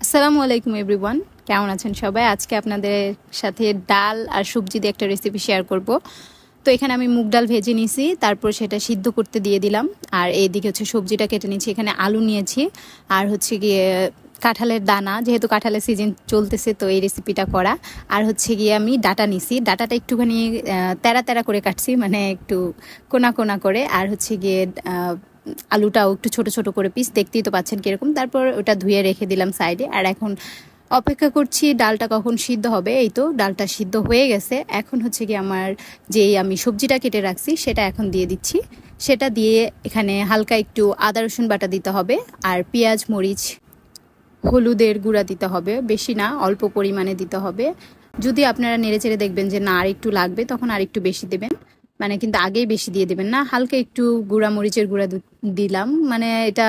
আসসালামু আলাইকুম এভরিওয়ান, কেমন আছেন সবাই? আজকে আপনাদের সাথে ডাল আর সবজি দিয়ে একটা রেসিপি শেয়ার করব। তো এখানে আমি মুগ ডাল ভেজে নিয়েছি, তারপর সেটা সিদ্ধ করতে দিয়ে দিলাম। আর এইদিকে হচ্ছে সবজিটা কেটে নিয়েছি, এখানে আলু নিয়েছি আর হচ্ছে গিয়ে কাঁঠালের দানা, যেহেতু কাঁঠালের সিজন চলতেছে তো এই রেসিপিটা করা। আর হচ্ছে গিয়ে আমি ডাটা নিছি, ডাটাটা একটুখানি তেরা তেরা করে কাটছি, মানে একটু কোনা কোনা করে। আর হচ্ছে গিয়ে আলুটাও একটু ছোট ছোট করে পিস, দেখতেই তো পাচ্ছেন কিরকম। তারপর ওটা ধুয়ে রেখে দিলাম সাইডে। আর এখন অপেক্ষা করছি ডালটা কখন সিদ্ধ হবে। এই তো ডালটা সিদ্ধ হয়ে গেছে। এখন হচ্ছে কি আমার যেই আমি সবজিটা কেটে রাখছি সেটা এখন দিয়ে দিচ্ছি। সেটা দিয়ে এখানে হালকা একটু আদা রসুন বাটা দিতে হবে, আর পেঁয়াজ মরিচ হলুদের গুঁড়া দিতে হবে, বেশি না অল্প পরিমাণে দিতে হবে। যদি আপনারা নেড়েচেড়ে দেখবেন যে না আর একটু লাগবে, তখন আর একটু বেশি দেবেন, মানে কিন্তু আগেই বেশি দিয়ে দেবেন না। হালকা একটু গুঁড়া মরিচের গুঁড়া দিলাম, মানে এটা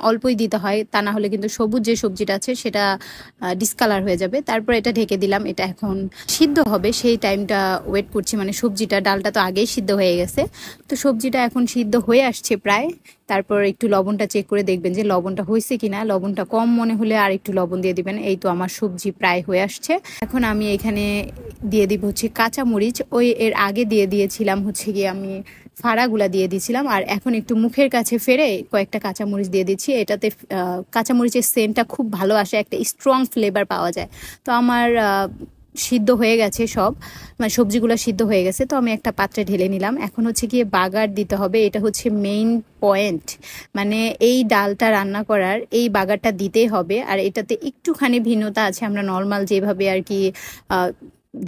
অল্পই দিতে হয়, তা না হলে কিন্তু সবুজ যে সবজিটা আছে সেটা ডিসকালার হয়ে যাবে। তারপর এটা ঢেকে দিলাম, এটা এখন সিদ্ধ হবে, সেই টাইমটা ওয়েট করছি। মানে সবজিটা, ডালটা তো আগেই সিদ্ধ হয়ে গেছে, তো সবজিটা এখন সিদ্ধ হয়ে আসছে প্রায়। তারপর একটু লবণটা চেক করে দেখবেন যে লবণটা হয়েছে কিনা। লবণটা কম মনে হলে আর একটু লবণ দিয়ে দিবেন। এই তো আমার সবজি প্রায় হয়ে আসছে। এখন আমি এখানে দিয়ে দিব হচ্ছে কাঁচামরিচ। ওই এর আগে দিয়ে দিয়েছিলাম হচ্ছে গিয়ে আমি ফাড়াগুলা দিয়ে দিয়েছিলাম, আর এখন একটু মুখের কাছে ফেরে কয়েকটা কাঁচামরিচ দিয়ে দিচ্ছি। এটাতে কাঁচামরিচের সেন্টটা খুব ভালো আসে, একটা স্ট্রং ফ্লেভার পাওয়া যায়। তো আমার সিদ্ধ হয়ে গেছে সব, মানে সবজিগুলো সিদ্ধ হয়ে গেছে। তো আমি একটা পাত্রে ঢেলে নিলাম। এখন হচ্ছে গিয়ে বাগার দিতে হবে, এটা হচ্ছে মেইন পয়েন্ট। মানে এই ডালটা রান্না করার এই বাগারটা দিতেই হবে। আর এটাতে একটুখানি ভিন্নতা আছে, আমরা নর্মাল যেভাবে আর কি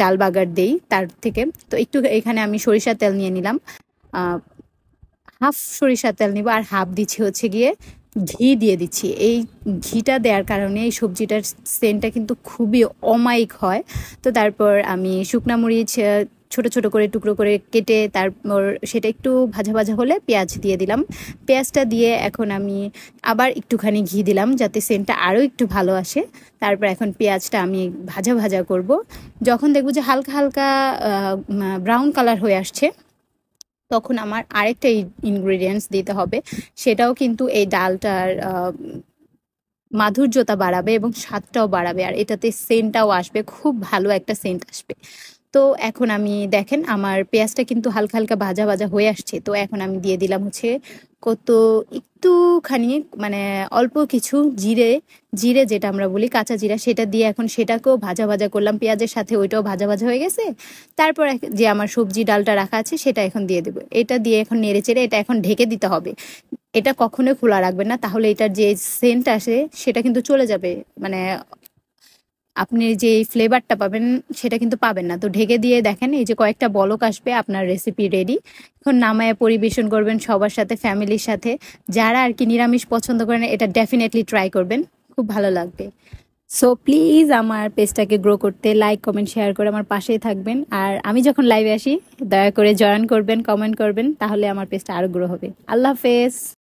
ডাল বাগার দেই তার থেকে। তো একটু এখানে আমি সরিষার তেল নিয়ে নিলাম, হাফ সরিষার তেল নিব, আর হাফ দিচ্ছি হচ্ছে গিয়ে ঘি দিয়ে দিচ্ছি। এই ঘিটা দেওয়ার কারণে এই সবজিটার সেন্টটা কিন্তু খুবই অমায়িক হয়। তো তারপর আমি শুকনা মরিচ ছোট ছোট করে টুকরো করে কেটে, তারপর সেটা একটু ভাজা ভাজা হলে পেঁয়াজ দিয়ে দিলাম। পেঁয়াজটা দিয়ে এখন আমি আবার একটুখানি ঘি দিলাম যাতে সেন্টটা আরও একটু ভালো আসে। তারপর এখন পেঁয়াজটা আমি ভাজা ভাজা করব। যখন দেখবো যে হালকা হালকা ব্রাউন কালার হয়ে আসছে, তখন আমার আরেকটা ইনগ্রেডিয়েন্টস দিতে হবে। সেটাও কিন্তু এই ডালটার মাধুর্যতা বাড়াবে এবং স্বাদটাও বাড়াবে, আর এটাতে সেন্টটাও আসবে, খুব ভালো একটা সেন্ট আসবে। তো এখন আমি দেখেন আমার পেঁয়াজটা কিন্তু হালকা হালকা ভাজা ভাজা হয়ে আসছে। তো এখন আমি দিয়ে দিলাম হচ্ছে কত একটুখানি, মানে অল্প কিছু জিরে, জিরে যেটা আমরা বলি কাঁচা জিরা, সেটা দিয়ে এখন সেটাকেও ভাজা ভাজা করলাম পেঁয়াজের সাথে, ওইটাও ভাজা ভাজা হয়ে গেছে। তারপর যে আমার সবজি ডালটা রাখা আছে সেটা এখন দিয়ে দেবো। এটা দিয়ে এখন নেড়ে চেড়ে এটা এখন ঢেকে দিতে হবে। এটা কখনোই খোলা রাখবেন না, তাহলে এটার যে সেন্ট আসে সেটা কিন্তু চলে যাবে, মানে আপনি যে ফ্লেভারটা পাবেন সেটা কিন্তু পাবেন না। তো ঢেকে দিয়ে দেখেন এই যে কয়েকটা বলক আসবে, আপনার রেসিপি রেডি। এখন নামায় পরিবেশন করবেন সবার সাথে, ফ্যামিলির সাথে। যারা আর কি নিরামিষ পছন্দ করেন এটা ডেফিনেটলি ট্রাই করবেন, খুব ভালো লাগবে। সো প্লিজ আমার পেজটাকে গ্রো করতে লাইক কমেন্ট শেয়ার করে আমার পাশেই থাকবেন। আর আমি যখন লাইভে আসি দয়া করে জয়েন করবেন, কমেন্ট করবেন, তাহলে আমার পেজটা আরও গ্রো হবে। আল্লাহ হাফেজ।